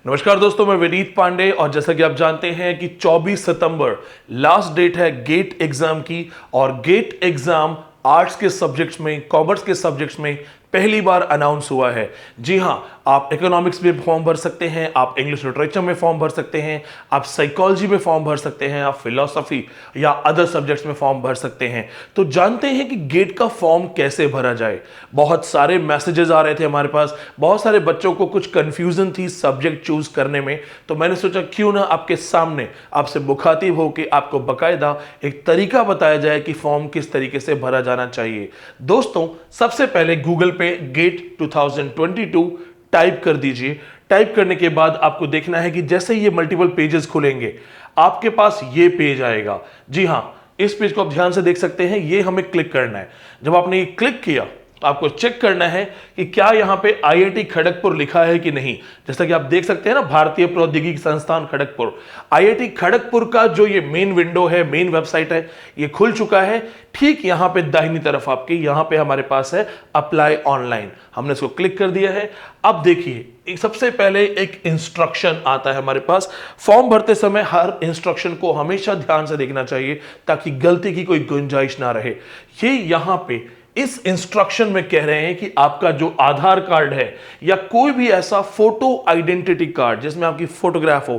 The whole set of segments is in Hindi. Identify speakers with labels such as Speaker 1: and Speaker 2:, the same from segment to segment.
Speaker 1: नमस्कार दोस्तों, मैं विनीत पांडे और जैसा कि आप जानते हैं कि 24 सितंबर लास्ट डेट है गेट एग्जाम की। और गेट एग्जाम आर्ट्स के सब्जेक्ट्स में, कॉमर्स के सब्जेक्ट्स में पहली बार अनाउंस हुआ है। जी हां, आप इकोनॉमिक्स में फॉर्म भर सकते हैं, आप इंग्लिश लिटरेचर में फॉर्म भर सकते हैं, आप साइकोलॉजी में फॉर्म भर सकते हैं, आप फिलॉसफी या अदर सब्जेक्ट्स में फॉर्म भर सकते हैं। तो जानते हैं कि गेट का फॉर्म कैसे भरा जाए। बहुत सारे मैसेजेस आ रहे थे हमारे पास, बहुत सारे बच्चों को कुछ कंफ्यूजन थी सब्जेक्ट चूज करने में। तो मैंने सोचा क्यों ना आपके सामने आपसे मुखातिब होकर आपको बकायदा एक तरीका बताया जाए कि फॉर्म किस तरीके से भरा जाना चाहिए। दोस्तों, सबसे पहले गूगल पे गेट 2022 टाइप कर दीजिए। टाइप करने के बाद आपको देखना है कि जैसे ये मल्टीपल पेजेस खुलेंगे आपके पास ये पेज आएगा। जी हां, इस पेज को आप ध्यान से देख सकते हैं, ये हमें क्लिक करना है। जब आपने ये क्लिक किया तो आपको चेक करना है कि क्या यहां पे आईआईटी खड़गपुर लिखा है कि नहीं। जैसा कि आप देख सकते हैं ना, भारतीय प्रौद्योगिकी संस्थान खड़गपुर। आईआईटी खड़गपुर का जो ये मेन विंडो है, मेन वेबसाइट है, ये खुल चुका है। ठीक यहां पे दाहिनी तरफ आपकी, यहां पे हमारे पास है अप्लाई ऑनलाइन। हमने इसको क्लिक कर दिया है। अब देखिए, सबसे पहले एक इंस्ट्रक्शन आता है हमारे पास। फॉर्म भरते समय हर इंस्ट्रक्शन को हमेशा ध्यान से देखना चाहिए ताकि गलती की कोई गुंजाइश ना रहे। ये यहां पे इस इंस्ट्रक्शन में कह रहे हैं कि आपका जो आधार कार्ड है या कोई भी ऐसा फोटो आइडेंटिटी कार्ड जिसमें आपकी फोटोग्राफ हो,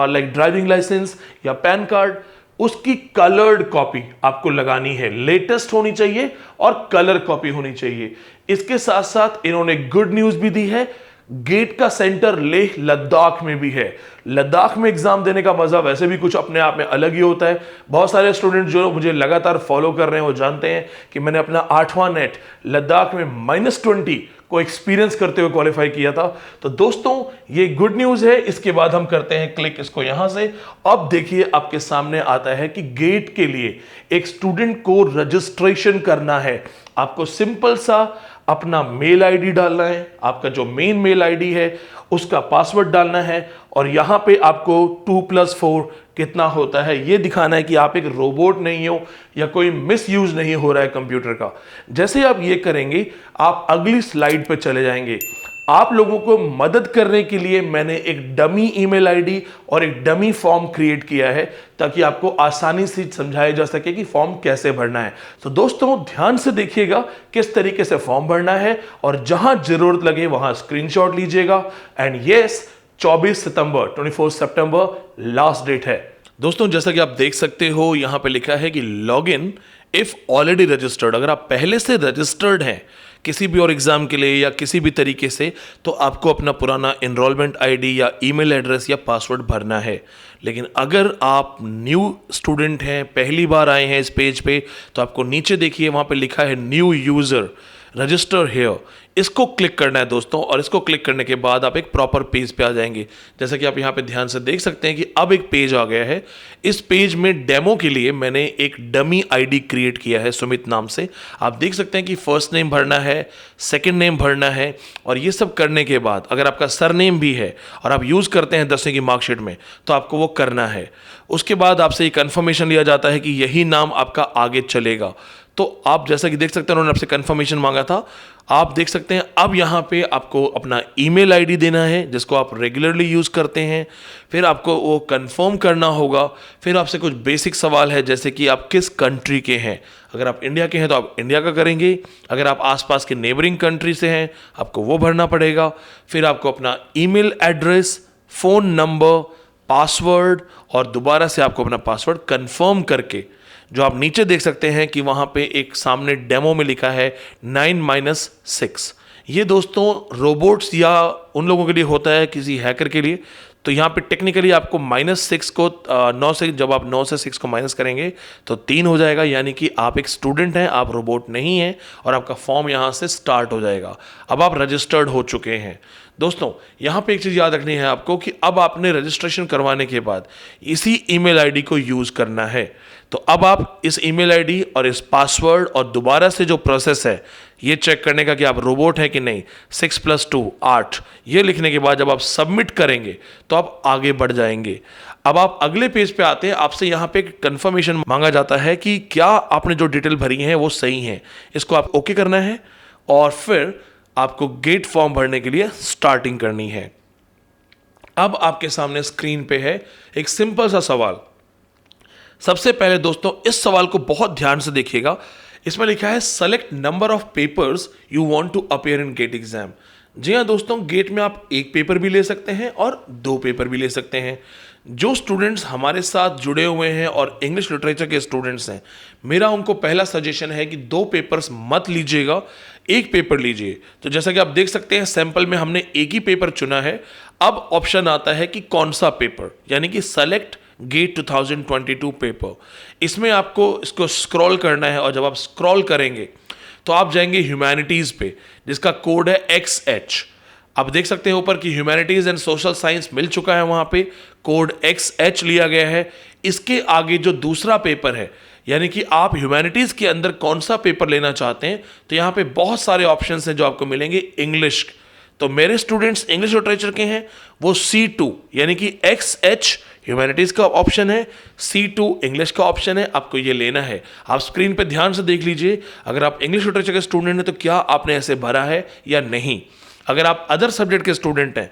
Speaker 1: लाइक ड्राइविंग लाइसेंस या पैन कार्ड, उसकी कलर्ड कॉपी आपको लगानी है। लेटेस्ट होनी चाहिए और कलर कॉपी होनी चाहिए। इसके साथ साथ इन्होंने गुड न्यूज भी दी है, गेट का सेंटर लेह लद्दाख में भी है। लद्दाख में एग्जाम देने का मजा वैसे भी कुछ अपने आप में अलग ही होता है। बहुत सारे स्टूडेंट जो मुझे लगातार फॉलो कर रहे हैं वो जानते हैं कि मैंने अपना 8वां नेट लद्दाख में -20 को एक्सपीरियंस करते हुए क्वालिफाई किया था। तो दोस्तों, ये गुड न्यूज है। इसके बाद हम करते हैं क्लिक इसको यहां से। अब देखिए, आपके सामने आता है कि गेट के लिए एक स्टूडेंट को रजिस्ट्रेशन करना है। आपको सिंपल सा अपना मेल आईडी डालना है, आपका जो मेन मेल आईडी है उसका पासवर्ड डालना है, और यहां पे आपको 2+4 कितना होता है ये दिखाना है कि आप एक रोबोट नहीं हो या कोई मिसयूज नहीं हो रहा है कंप्यूटर का। जैसे आप ये करेंगे, आप अगली स्लाइड पे चले जाएंगे। आप लोगों को मदद करने के लिए मैंने एक डमी ईमेल आईडी और एक डमी फॉर्म क्रिएट किया है ताकि आपको आसानी से समझाया जा सके कि फॉर्म कैसे भरना है। तो दोस्तों, ध्यान से देखिएगा किस तरीके से फॉर्म भरना है, और जहां जरूरत लगे वहां स्क्रीनशॉट लीजिएगा। एंड यस, 24 सितंबर लास्ट डेट है। दोस्तों, जैसा कि आप देख सकते हो, यहां पे लिखा है कि log in if already registered. अगर आप पहले से रजिस्टर्ड हैं किसी भी और एग्जाम के लिए या किसी भी तरीके से, तो आपको अपना पुराना एनरोलमेंट आईडी या ईमेल एड्रेस या पासवर्ड भरना है। लेकिन अगर आप न्यू स्टूडेंट हैं, पहली बार आए हैं इस पेज पे, तो आपको नीचे देखिए वहां पे लिखा है न्यू यूजर रजिस्टर हियर। इसको क्लिक करना है दोस्तों, और इसको क्लिक करने के बाद आप एक प्रॉपर पेज पे आ जाएंगे। जैसा कि आप यहाँ पे ध्यान से देख सकते हैं कि अब एक पेज आ गया है। इस पेज में डेमो के लिए मैंने एक डमी आईडी क्रिएट किया है सुमित नाम से। आप देख सकते हैं कि फर्स्ट नेम भरना है, सेकंड नेम भरना है, और ये सब करने के बाद अगर आपका सरनेम भी है और आप यूज़ करते हैं 10वीं की मार्कशीट में, तो आपको वो करना है। उसके बाद आपसे एक कन्फर्मेशन लिया जाता है कि यही नाम आपका आगे चलेगा। तो आप जैसा कि देख सकते हैं, उन्होंने आपसे कंफर्मेशन मांगा था। आप देख सकते हैं अब यहाँ पे आपको अपना ईमेल आईडी देना है जिसको आप रेगुलरली यूज़ करते हैं। फिर आपको वो कंफर्म करना होगा। फिर आपसे कुछ बेसिक सवाल है, जैसे कि आप किस कंट्री के हैं। अगर आप इंडिया के हैं तो आप इंडिया का करेंगे, अगर आप आसपास के नेबरिंग कंट्री से हैं आपको वो भरना पड़ेगा। फिर आपको अपना email address, phone number, password, और दोबारा से आपको अपना पासवर्ड कंफर्म करके, जो आप नीचे देख सकते हैं कि वहाँ पे एक सामने डेमो में लिखा है 9-6। ये दोस्तों रोबोट्स या उन लोगों के लिए होता है, किसी हैकर के लिए। तो यहाँ पे टेक्निकली आपको -6 को 9 से, जब आप 9 से 6 को माइनस करेंगे तो 3 हो जाएगा, यानी कि आप एक स्टूडेंट हैं, आप रोबोट नहीं हैं, और आपका फॉर्म यहाँ से स्टार्ट हो जाएगा। अब आप रजिस्टर्ड हो चुके हैं। दोस्तों, यहाँ पे एक चीज़ याद रखनी है आपको कि अब आपने रजिस्ट्रेशन करवाने के बाद इसी ईमेल आईडी को यूज़ करना है। तो अब आप इस ईमेल आईडी और इस पासवर्ड और दोबारा से जो प्रोसेस है ये चेक करने का कि आप रोबोट हैं कि नहीं, 6+2 8, ये लिखने के बाद जब आप सबमिट करेंगे तो आप आगे बढ़ जाएंगे। अब आप अगले पेज पे आते हैं, आपसे यहाँ पे कंफर्मेशन मांगा जाता है कि क्या आपने जो डिटेल भरी है वो सही है। इसको आप ओके करना है, और फिर आपको गेट फॉर्म भरने के लिए स्टार्टिंग करनी है। अब आपके सामने स्क्रीन पे है एक सिंपल सा सवाल। सबसे पहले दोस्तों इस सवाल को बहुत ध्यान से देखिएगा। इसमें लिखा है select number of papers you want to appear in GATE exam. जी हाँ दोस्तों, गेट में आप एक पेपर भी ले सकते हैं और दो पेपर भी ले सकते हैं। जो स्टूडेंट्स हमारे साथ जुड़े हुए हैं और इंग्लिश लिटरेचर के स्टूडेंट्स हैं, मेरा उनको पहला सजेशन है कि दो पेपर्स मत लीजिएगा, एक पेपर लीजिए। तो जैसा कि आप देख सकते हैं सैंपल में हमने एक ही पेपर चुना है। अब ऑप्शन आता है कि कौन सा पेपर, यानी कि सेलेक्ट गेट 2022 पेपर। इसमें आपको इसको स्क्रॉल करना है और जब आप स्क्रॉल करेंगे तो आप जाएंगे ह्यूमैनिटीज पे, जिसका कोड है XH। आप देख सकते हैं ऊपर कि ह्यूमैनिटीज एंड सोशल साइंस मिल चुका है, वहां पे कोड XH लिया गया है। इसके आगे जो दूसरा पेपर है, यानी कि आप ह्यूमैनिटीज के अंदर कौन सा पेपर लेना चाहते हैं, तो यहां पे बहुत सारे ऑप्शंस हैं जो आपको मिलेंगे। इंग्लिश, तो मेरे स्टूडेंट्स इंग्लिश लिटरेचर के हैं, वो C2 यानी कि XH ह्यूमैनिटीज का ऑप्शन है, C2 इंग्लिश का ऑप्शन है, आपको ये लेना है। आप स्क्रीन पे ध्यान से देख लीजिए, अगर आप इंग्लिश लिटरेचर के स्टूडेंट हैं तो क्या आपने ऐसे भरा है या नहीं। अगर आप अदर सब्जेक्ट के स्टूडेंट हैं,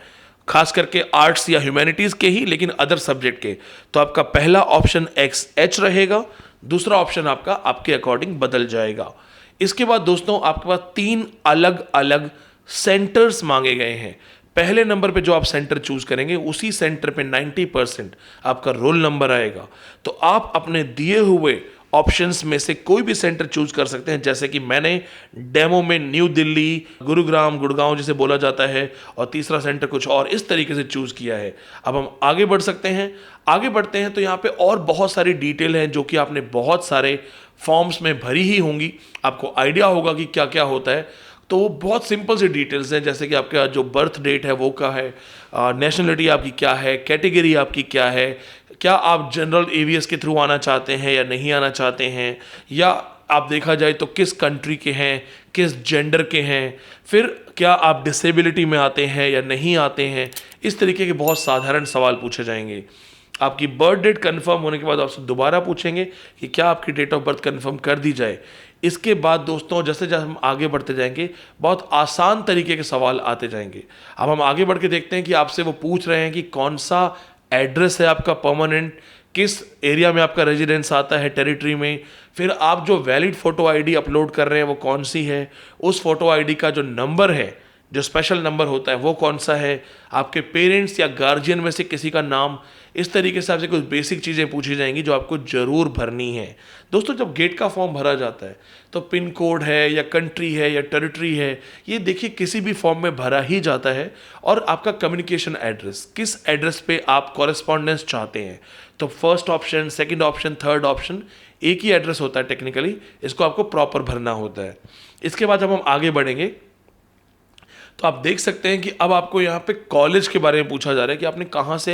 Speaker 1: खास करके आर्ट्स या ह्यूमैनिटीज के ही लेकिन अदर सब्जेक्ट के, तो आपका पहला ऑप्शन XH रहेगा, दूसरा ऑप्शन आपका आपके अकॉर्डिंग बदल जाएगा। इसके बाद दोस्तों आपके पास 3 अलग अलग सेंटर्स मांगे गए हैं। पहले नंबर पे जो आप सेंटर चूज करेंगे उसी सेंटर पे 90% आपका रोल नंबर आएगा। तो आप अपने दिए हुए ऑप्शंस में से कोई भी सेंटर चूज कर सकते हैं, जैसे कि मैंने डेमो में न्यू दिल्ली, गुरुग्राम, गुड़गांव जिसे बोला जाता है, और तीसरा सेंटर कुछ और इस तरीके से चूज किया है। अब हम आगे बढ़ सकते हैं। आगे बढ़ते हैं तो यहाँ पे और बहुत सारी डिटेल हैं जो कि आपने बहुत सारे फॉर्म्स में भरी ही होंगी, आपको आइडिया होगा कि क्या क्या होता है। तो वो बहुत सिंपल सी डिटेल्स हैं, जैसे कि आपका जो बर्थ डेट है वो क्या है, नेशनलिटी आपकी क्या है, कैटेगरी आपकी क्या है, क्या आप जनरल एवीएस के थ्रू आना चाहते हैं या नहीं आना चाहते हैं, या आप देखा जाए तो किस कंट्री के हैं, किस जेंडर के हैं, फिर क्या आप डिसेबिलिटी में आते हैं या नहीं आते हैं। इस तरीके के बहुत साधारण सवाल पूछे जाएंगे। आपकी बर्थ डेट कंफर्म होने के बाद आपसे दोबारा पूछेंगे कि क्या आपकी डेट ऑफ बर्थ कंफर्म कर दी जाए। इसके बाद दोस्तों जैसे जैसे हम आगे बढ़ते जाएंगे बहुत आसान तरीके के सवाल आते जाएंगे। अब हम आगे बढ़ के देखते हैं कि आपसे वो पूछ रहे हैं कि कौन सा एड्रेस है आपका परमानेंट, किस एरिया में आपका रेजिडेंस आता है टेरिटरी में, फिर आप जो वैलिड फ़ोटो आईडी अपलोड कर रहे हैं वो कौन सी है, उस फोटो आईडी का जो नंबर है, जो स्पेशल नंबर होता है वो कौन सा है, आपके पेरेंट्स या गार्जियन में से किसी का नाम। इस तरीके से आपसे कुछ बेसिक चीज़ें पूछी जाएंगी जो आपको ज़रूर भरनी है। दोस्तों जब गेट का फॉर्म भरा जाता है तो पिन कोड है या कंट्री है या टेरिटरी है, ये देखिए किसी भी फॉर्म में भरा ही जाता है, और आपका कम्युनिकेशन एड्रेस, किस एड्रेस पे आप कॉरेस्पॉन्डेंस चाहते हैं। तो first option, second option, third option एक ही एड्रेस होता है टेक्निकली, इसको आपको प्रॉपर भरना होता है। इसके बाद जब हम आगे बढ़ेंगे तो आप देख सकते हैं कि अब आपको यहाँ पे कॉलेज के बारे में पूछा जा रहा है कि आपने कहाँ से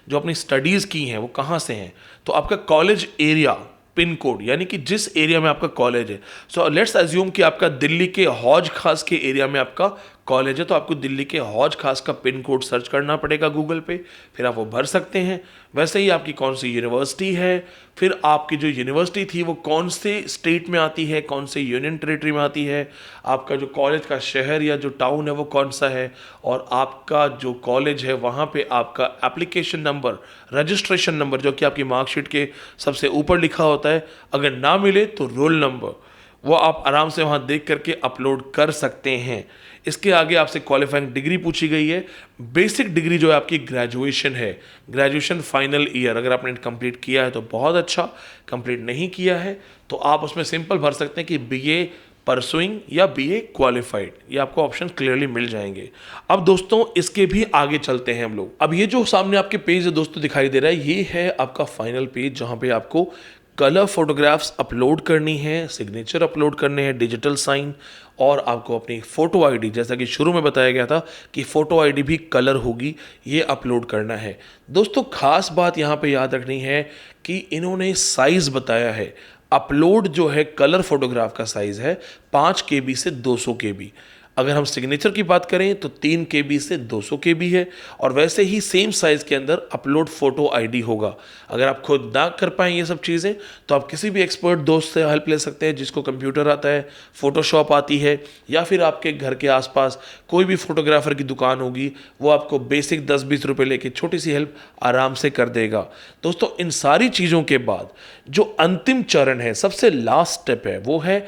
Speaker 1: जो अपनी स्टडीज़ की हैं वो कहाँ से हैं। तो आपका कॉलेज एरिया पिन कोड, यानी कि जिस एरिया में आपका कॉलेज है, सो लेट्स अज्यूम कि आपका दिल्ली के हौज खास के एरिया में आपका कॉलेज है, तो आपको दिल्ली के हौज खास का पिन कोड सर्च करना पड़ेगा गूगल पे, फिर आप वो भर सकते हैं। वैसे ही आपकी कौन सी यूनिवर्सिटी है, फिर आपकी जो यूनिवर्सिटी थी वो कौन से स्टेट में आती है, कौन से यूनियन टेरिटरी में आती है, आपका जो कॉलेज का शहर या जो टाउन है वो कौन सा है, और आपका जो कॉलेज है वहाँ पे आपका एप्लीकेशन नंबर, रजिस्ट्रेशन नंबर जो कि आपकी मार्कशीट के सबसे ऊपर लिखा होता है, अगर ना मिले तो रोल नंबर, वो आप आराम से वहाँ देख करके अपलोड कर सकते हैं। इसके आगे आपसे क्वालिफाइंग डिग्री पूछी गई है। बेसिक डिग्री जो है आपकी ग्रेजुएशन है, ग्रेजुएशन फाइनल ईयर, अगर आपने कंप्लीट किया है तो बहुत अच्छा, कंप्लीट नहीं किया है तो आप उसमें सिंपल भर सकते हैं कि BA परसुइंग या BA क्वालिफाइड, ये आपको ऑप्शन क्लियरली मिल जाएंगे। अब दोस्तों इसके भी आगे चलते हैं हम लोग। अब ये जो सामने आपके पेज दोस्तों दिखाई दे रहा है, ये है आपका फाइनल पेज जहाँ पे आपको कलर फोटोग्राफ्स अपलोड करनी है, सिग्नेचर अपलोड करने हैं, डिजिटल साइन, और आपको अपनी फ़ोटो आईडी, जैसा कि शुरू में बताया गया था कि फ़ोटो आईडी भी कलर होगी, ये अपलोड करना है। दोस्तों खास बात यहाँ पे याद रखनी है कि इन्होंने साइज़ बताया है। अपलोड जो है कलर फोटोग्राफ का साइज़ है 5 KB से 200 KB। अगर हम सिग्नेचर की बात करें तो 3 KB से 200 KB है, और वैसे ही सेम साइज़ के अंदर अपलोड फ़ोटो आईडी होगा। अगर आप खुद ना कर पाएँ ये सब चीज़ें तो आप किसी भी एक्सपर्ट दोस्त से हेल्प ले सकते हैं जिसको कंप्यूटर आता है, फ़ोटोशॉप आती है, या फिर आपके घर के आसपास कोई भी फोटोग्राफर की दुकान होगी, वो आपको बेसिक 10-20 रुपए लेके छोटी सी हेल्प आराम से कर देगा। दोस्तों, इन सारी चीज़ों के बाद जो अंतिम चरण है, सबसे लास्ट स्टेप है, वो है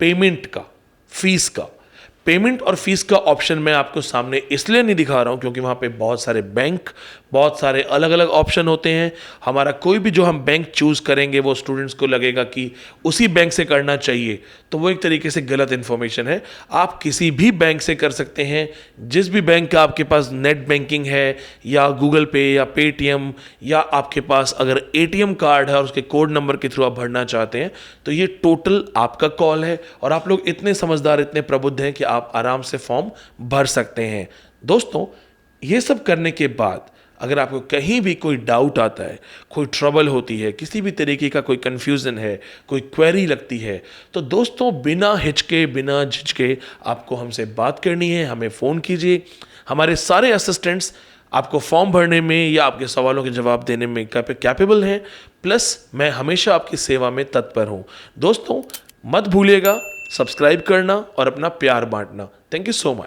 Speaker 1: पेमेंट का, फीस का। पेमेंट और फीस का ऑप्शन मैं आपको सामने इसलिए नहीं दिखा रहा हूं क्योंकि वहां पे बहुत सारे बैंक, बहुत सारे अलग अलग ऑप्शन होते हैं। हमारा कोई भी जो हम बैंक चूज करेंगे वो स्टूडेंट्स को लगेगा कि उसी बैंक से करना चाहिए, तो वो एक तरीके से गलत इंफॉर्मेशन है। आप किसी भी बैंक से कर सकते हैं, जिस भी बैंक का आपके पास नेट बैंकिंग है, या गूगल पे या पेटीएम, या आपके पास अगर एटीएम कार्ड है और उसके कोड नंबर के थ्रू आप भरना चाहते हैं, तो ये टोटल आपका कॉल है। और आप लोग इतने समझदार, इतने प्रबुद्ध हैं कि आप आराम से फॉर्म भर सकते हैं। दोस्तों, ये सब करने के बाद अगर आपको कहीं भी कोई डाउट आता है, कोई ट्रबल होती है, किसी भी तरीके का कोई कन्फ्यूज़न है, कोई क्वेरी लगती है, तो दोस्तों बिना हिचके, बिना झिझके आपको हमसे बात करनी है, हमें फ़ोन कीजिए। हमारे सारे असिस्टेंट्स आपको फॉर्म भरने में या आपके सवालों के जवाब देने में कैपेबल हैं, प्लस मैं हमेशा आपकी सेवा में तत्पर हूँ। दोस्तों, मत भूलिएगा सब्सक्राइब करना और अपना प्यार बांटना। Thank you so much.